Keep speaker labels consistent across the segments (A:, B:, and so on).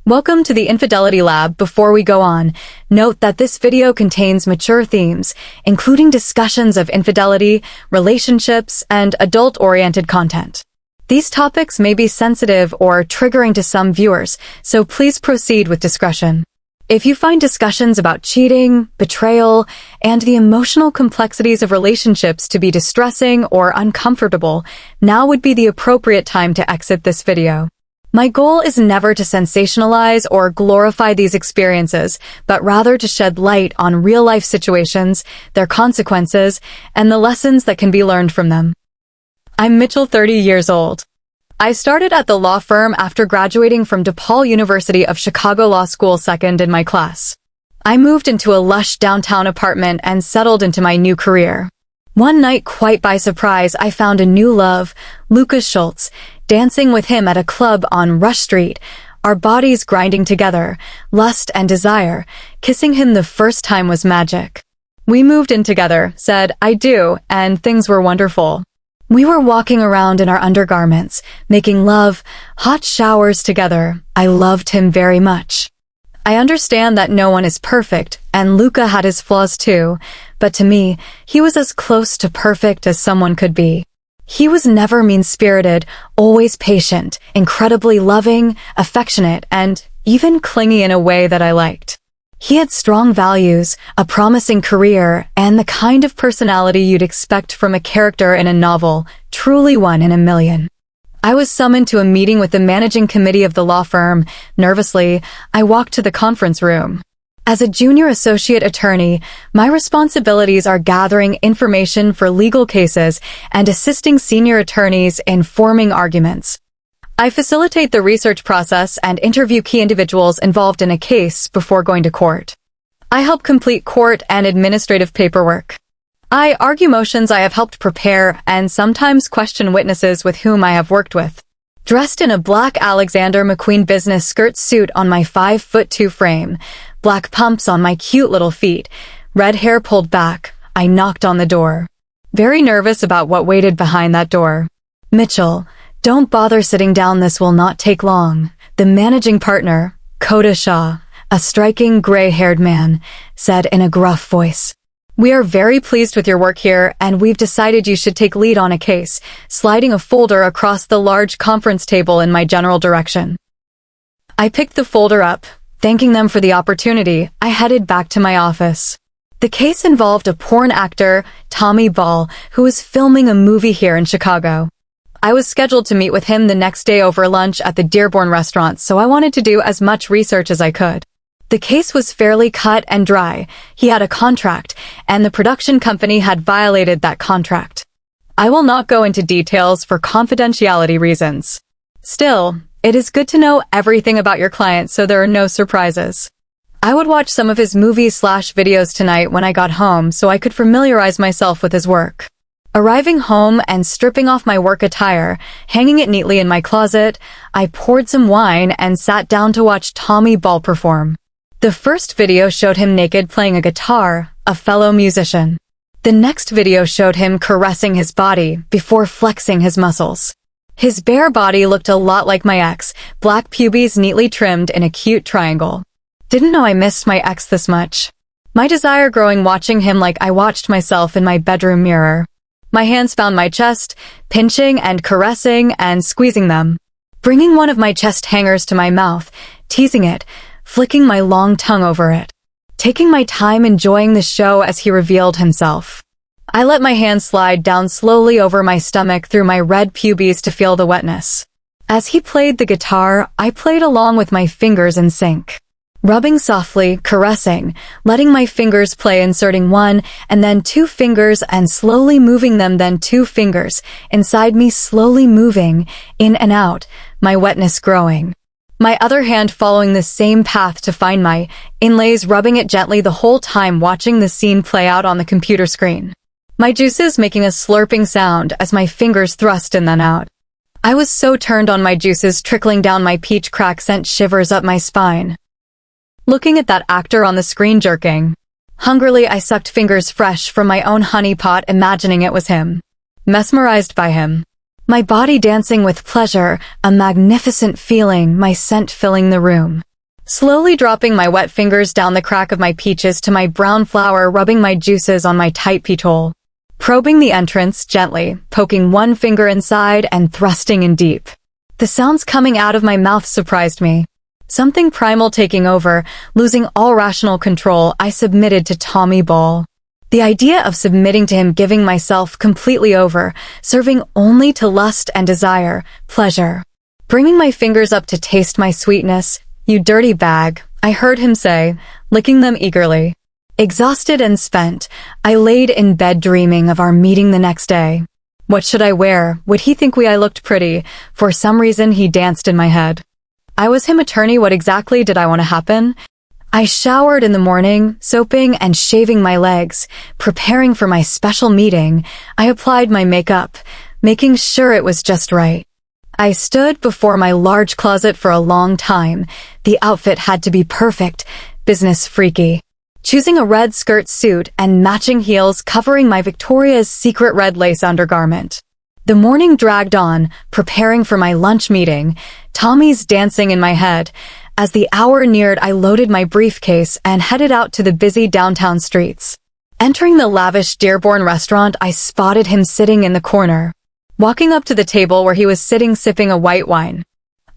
A: Welcome to the Infidelity Lab. Before we go on, note that this video contains mature themes, including discussions of infidelity, relationships, and adult-oriented content. These topics may be sensitive or triggering to some viewers, so please proceed with discretion. If you find discussions about cheating, betrayal, and the emotional complexities of relationships to be distressing or uncomfortable, now would be the appropriate time to exit this video. My goal is never to sensationalize or glorify these experiences, but rather to shed light on real-life situations, their consequences, and the lessons that can be learned from them. I'm Mitchell, 30 years old. I started at the law firm after graduating from DePaul University of Chicago Law School second in my class. I moved into a lush downtown apartment and settled into my new career. One night, quite by surprise, I found a new love, Lucas Schultz, dancing with him at a club on Rush Street, our bodies grinding together, lust and desire. Kissing him the first time was magic. We moved in together, said, "I do," and things were wonderful. We were walking around in our undergarments, making love, hot showers together. I loved him very much. I understand that no one is perfect, and Luca had his flaws too, but to me, he was as close to perfect as someone could be. He was never mean-spirited, always patient, incredibly loving, affectionate, and even clingy in a way that I liked. He had strong values, a promising career, and the kind of personality you'd expect from a character in a novel, truly one in a million. I was summoned to a meeting with the managing committee of the law firm. Nervously, I walked to the conference room. As a junior associate attorney, my responsibilities are gathering information for legal cases and assisting senior attorneys in forming arguments. I facilitate the research process and interview key individuals involved in a case before going to court. I help complete court and administrative paperwork. I argue motions I have helped prepare and sometimes question witnesses with whom I have worked with. Dressed in a black Alexander McQueen business skirt suit on my 5'2" frame, black pumps on my cute little feet, red hair pulled back, I knocked on the door. Very nervous about what waited behind that door. "Mitchell, don't bother sitting down, this will not take long," the managing partner, Koda Shah, a striking gray-haired man, said in a gruff voice. "We are very pleased with your work here, and we've decided you should take lead on a case," sliding a folder across the large conference table in my general direction. I picked the folder up. Thanking them for the opportunity, I headed back to my office. The case involved a porn actor, Tommy Ball, who was filming a movie here in Chicago. I was scheduled to meet with him the next day over lunch at the Dearborn restaurant, so I wanted to do as much research as I could. The case was fairly cut and dry. He had a contract, and the production company had violated that contract. I will not go into details for confidentiality reasons. Still, it is good to know everything about your client so there are no surprises. I would watch some of his movies/videos tonight when I got home so I could familiarize myself with his work. Arriving home and stripping off my work attire, hanging it neatly in my closet, I poured some wine and sat down to watch Tommy Ball perform. The first video showed him naked playing a guitar, a fellow musician. The next video showed him caressing his body before flexing his muscles. His bare body looked a lot like my ex, black pubes neatly trimmed in a cute triangle. Didn't know I missed my ex this much. My desire growing watching him like I watched myself in my bedroom mirror. My hands found my chest, pinching and caressing and squeezing them. Bringing one of my chest hangers to my mouth, teasing it, flicking my long tongue over it. Taking my time enjoying the show as he revealed himself. I let my hand slide down slowly over my stomach through my red pubes to feel the wetness. As he played the guitar, I played along with my fingers in sync. Rubbing softly, caressing, letting my fingers play, inserting one and then two fingers and slowly moving them, then two fingers inside me, slowly moving in and out, my wetness growing. My other hand following the same path to find my inlays, rubbing it gently the whole time, watching the scene play out on the computer screen. My juices making a slurping sound as my fingers thrust in then out. I was so turned on, my juices trickling down my peach crack sent shivers up my spine. Looking at that actor on the screen jerking. Hungrily I sucked fingers fresh from my own honey pot, imagining it was him. Mesmerized by him. My body dancing with pleasure, a magnificent feeling, my scent filling the room. slowly dropping my wet fingers down the crack of my peaches to my brown flour, rubbing my juices on my tight peach hole. Probing the entrance gently, poking one finger inside and thrusting in deep. The sounds coming out of my mouth surprised me. Something primal taking over, losing all rational control, I submitted to Tommy Ball. The idea of submitting to him, giving myself completely over, serving only to lust and desire, pleasure. Bringing my fingers up to taste my sweetness. "You dirty bag," I heard him say, licking them eagerly. Exhausted and spent, I laid in bed dreaming of our meeting the next day. What should I wear? Would he think I looked pretty? For some reason, he danced in my head. I was him attorney. What exactly did I want to happen? I showered in the morning, soaping and shaving my legs, preparing for my special meeting. I applied my makeup, making sure it was just right. I stood before my large closet for a long time. The outfit had to be perfect, business freaky. Choosing a red skirt suit and matching heels covering my Victoria's Secret red lace undergarment. The morning dragged on, preparing for my lunch meeting, Tommy's dancing in my head. As the hour neared, I loaded my briefcase and headed out to the busy downtown streets. Entering the lavish Dearborn restaurant, I spotted him sitting in the corner. Walking up to the table where he was sitting sipping a white wine.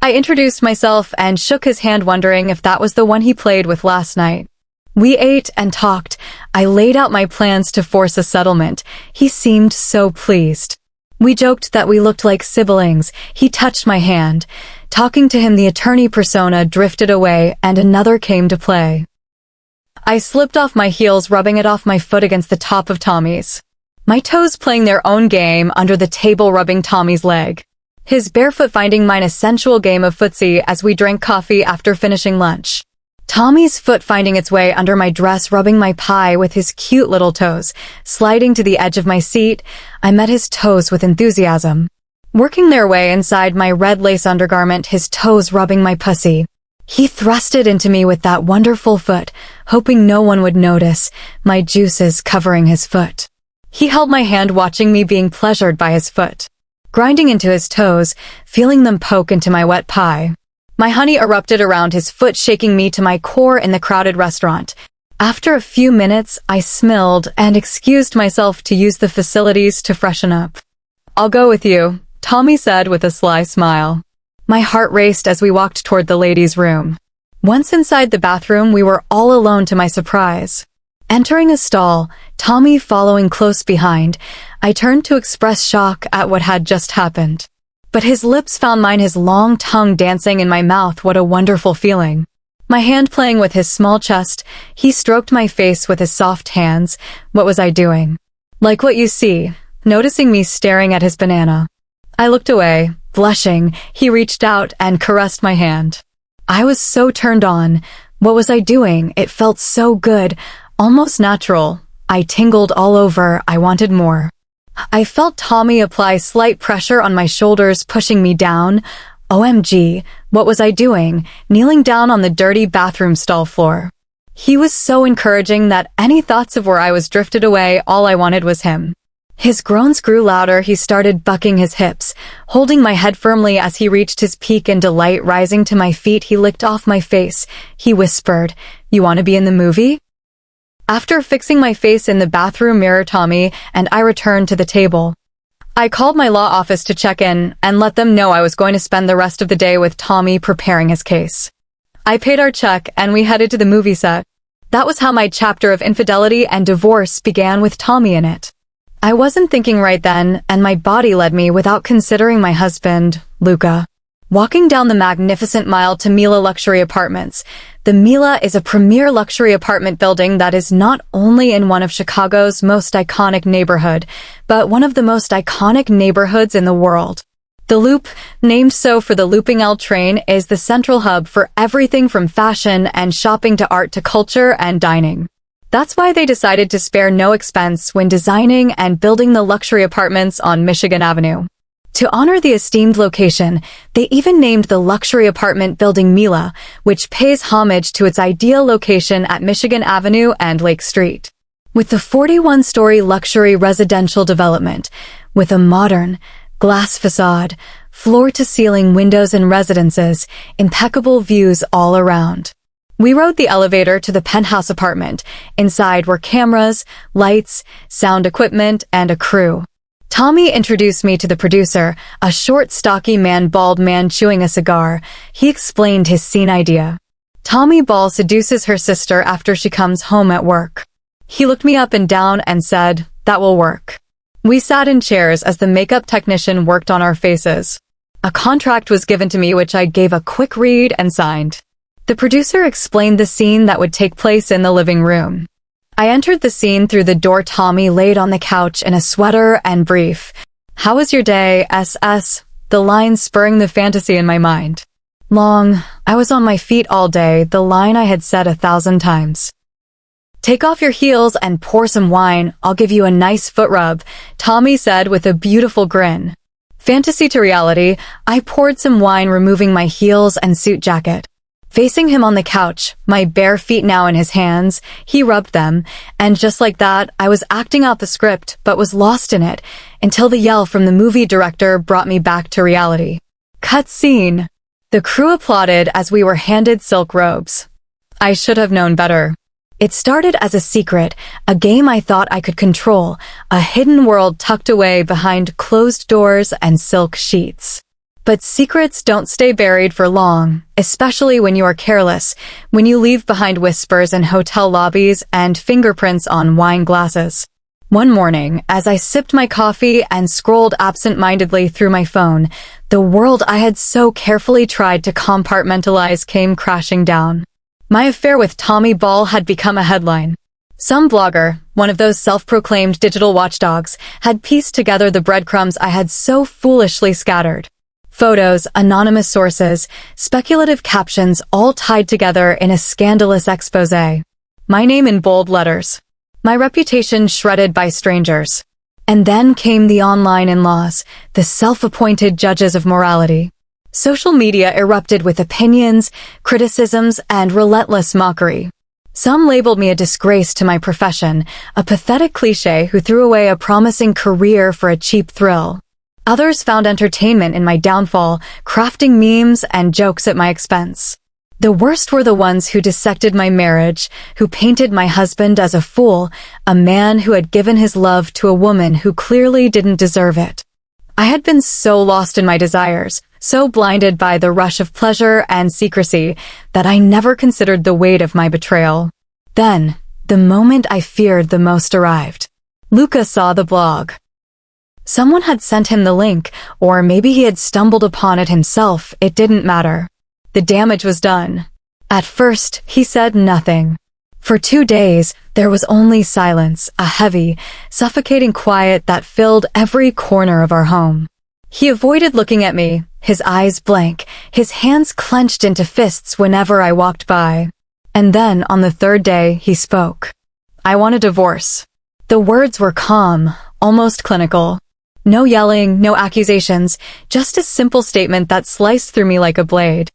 A: I introduced myself and shook his hand, wondering if that was the one he played with last night. We ate and talked. I laid out my plans to force a settlement. He seemed so pleased. We joked that we looked like siblings. He touched my hand. Talking to him, the attorney persona drifted away and another came to play. I slipped off my heels, rubbing it off my foot against the top of Tommy's. My toes playing their own game under the table, rubbing Tommy's leg. His barefoot finding mine a sensual game of footsie as we drank coffee after finishing lunch. Tommy's foot finding its way under my dress, rubbing my pie with his cute little toes. Sliding to the edge of my seat, I met his toes with enthusiasm. Working their way inside my red lace undergarment, his toes rubbing my pussy. He thrusted into me with that wonderful foot, hoping no one would notice, my juices covering his foot. He held my hand, watching me being pleasured by his foot. Grinding into his toes, feeling them poke into my wet pie. My honey erupted around his foot, shaking me to my core in the crowded restaurant. After a few minutes, I smilled and excused myself to use the facilities to freshen up. "I'll go with you," Tommy said with a sly smile. My heart raced as we walked toward the ladies' room. Once inside the bathroom, we were all alone to my surprise. Entering a stall, Tommy following close behind, I turned to express shock at what had just happened. But his lips found mine, his long tongue dancing in my mouth. What a wonderful feeling. My hand playing with his small chest, he stroked my face with his soft hands. What was I doing? Like what you see, noticing me staring at his banana. I looked away, blushing. He reached out and caressed my hand. I was so turned on. What was I doing? It felt so good, almost natural. I tingled all over. I wanted more. I felt Tommy apply slight pressure on my shoulders, pushing me down. OMG, what was I doing? Kneeling down on the dirty bathroom stall floor. He was so encouraging that any thoughts of where I was drifted away. All I wanted was him. His groans grew louder. He started bucking his hips, holding my head firmly as he reached his peak in delight. Rising to my feet, he licked off my face. He whispered, "You want to be in the movie?" After fixing my face in the bathroom mirror, Tommy and I returned to the table. I called my law office to check in and let them know I was going to spend the rest of the day with Tommy preparing his case. I paid our check and we headed to the movie set. That was how my chapter of infidelity and divorce began, with Tommy in it. I wasn't thinking right then, and my body led me without considering my husband, Luca. Walking down the magnificent Mile to Mila Luxury Apartments. The Mila is a premier luxury apartment building that is not only in one of Chicago's most iconic neighborhood, but one of the most iconic neighborhoods in the world. The Loop, named so for the looping L train, is the central hub for everything from fashion and shopping to art to culture and dining. That's why they decided to spare no expense when designing and building the luxury apartments on Michigan Avenue. To honor the esteemed location, they even named the luxury apartment building Mila, which pays homage to its ideal location at Michigan Avenue and Lake Street. With the 41-story luxury residential development, with a modern, glass facade, floor-to-ceiling windows and residences, impeccable views all around. We rode the elevator to the penthouse apartment. Inside were cameras, lights, sound equipment, and a crew. Tommy introduced me to the producer, a short, stocky man, bald man chewing a cigar. He explained his scene idea. Tommy Ball seduces her sister after she comes home at work. He looked me up and down and said, "That will work." We sat in chairs as the makeup technician worked on our faces. A contract was given to me which I gave a quick read and signed. The producer explained the scene that would take place in the living room. I entered the scene through the door. Tommy laid on the couch in a sweater and brief. "How was your day, SS?" The line spurring the fantasy in my mind. Long. I was on my feet all day, the line I had said 1,000 times. "Take off your heels and pour some wine. I'll give you a nice foot rub," Tommy said with a beautiful grin. Fantasy to reality, I poured some wine, removing my heels and suit jacket. Facing him on the couch, my bare feet now in his hands, he rubbed them, and just like that, I was acting out the script but was lost in it, until the yell from the movie director brought me back to reality. Cut scene. The crew applauded as we were handed silk robes. I should have known better. It started as a secret, a game I thought I could control, a hidden world tucked away behind closed doors and silk sheets. But secrets don't stay buried for long, especially when you are careless, when you leave behind whispers in hotel lobbies and fingerprints on wine glasses. One morning, as I sipped my coffee and scrolled absent-mindedly through my phone, the world I had so carefully tried to compartmentalize came crashing down. My affair with Tommy Ball had become a headline. Some blogger, one of those self-proclaimed digital watchdogs, had pieced together the breadcrumbs I had so foolishly scattered. Photos, anonymous sources, speculative captions, all tied together in a scandalous exposé. My name in bold letters. My reputation shredded by strangers. And then came the online in-laws, the self-appointed judges of morality. Social media erupted with opinions, criticisms, and relentless mockery. Some labeled me a disgrace to my profession, a pathetic cliché who threw away a promising career for a cheap thrill. Others found entertainment in my downfall, crafting memes and jokes at my expense. The worst were the ones who dissected my marriage, who painted my husband as a fool, a man who had given his love to a woman who clearly didn't deserve it. I had been so lost in my desires, so blinded by the rush of pleasure and secrecy, that I never considered the weight of my betrayal. Then, the moment I feared the most arrived. Luca saw the blog. Someone had sent him the link, or maybe he had stumbled upon it himself. It didn't matter. The damage was done. At first, he said nothing. For 2 days, there was only silence, a heavy, suffocating quiet that filled every corner of our home. He avoided looking at me, his eyes blank, his hands clenched into fists whenever I walked by. And then, on the 3rd day, he spoke. "I want a divorce." The words were calm, almost clinical. No yelling, no accusations, just a simple statement that sliced through me like a blade.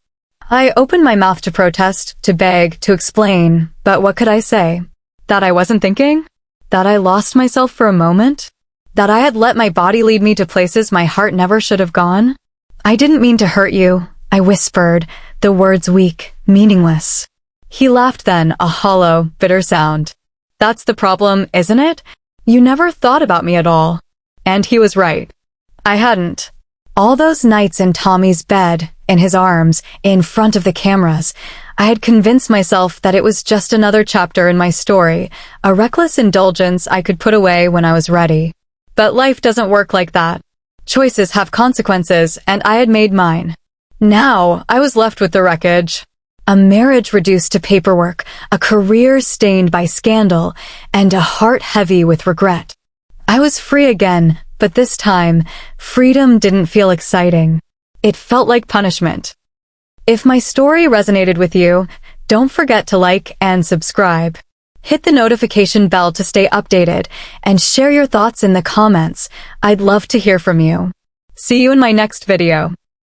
A: I opened my mouth to protest, to beg, to explain, but what could I say? That I wasn't thinking? That I lost myself for a moment? That I had let my body lead me to places my heart never should have gone? "I didn't mean to hurt you," I whispered, the words weak, meaningless. He laughed then, a hollow, bitter sound. "That's the problem, isn't it? You never thought about me at all." And he was right. I hadn't. All those nights in Tommy's bed, in his arms, in front of the cameras, I had convinced myself that it was just another chapter in my story, a reckless indulgence I could put away when I was ready. But life doesn't work like that. Choices have consequences, and I had made mine. Now, I was left with the wreckage. A marriage reduced to paperwork, a career stained by scandal, and a heart heavy with regret. I was free again, but this time, freedom didn't feel exciting. It felt like punishment. If my story resonated with you, don't forget to like and subscribe. Hit the notification bell to stay updated, and share your thoughts in the comments. I'd love to hear from you. See you in my next video.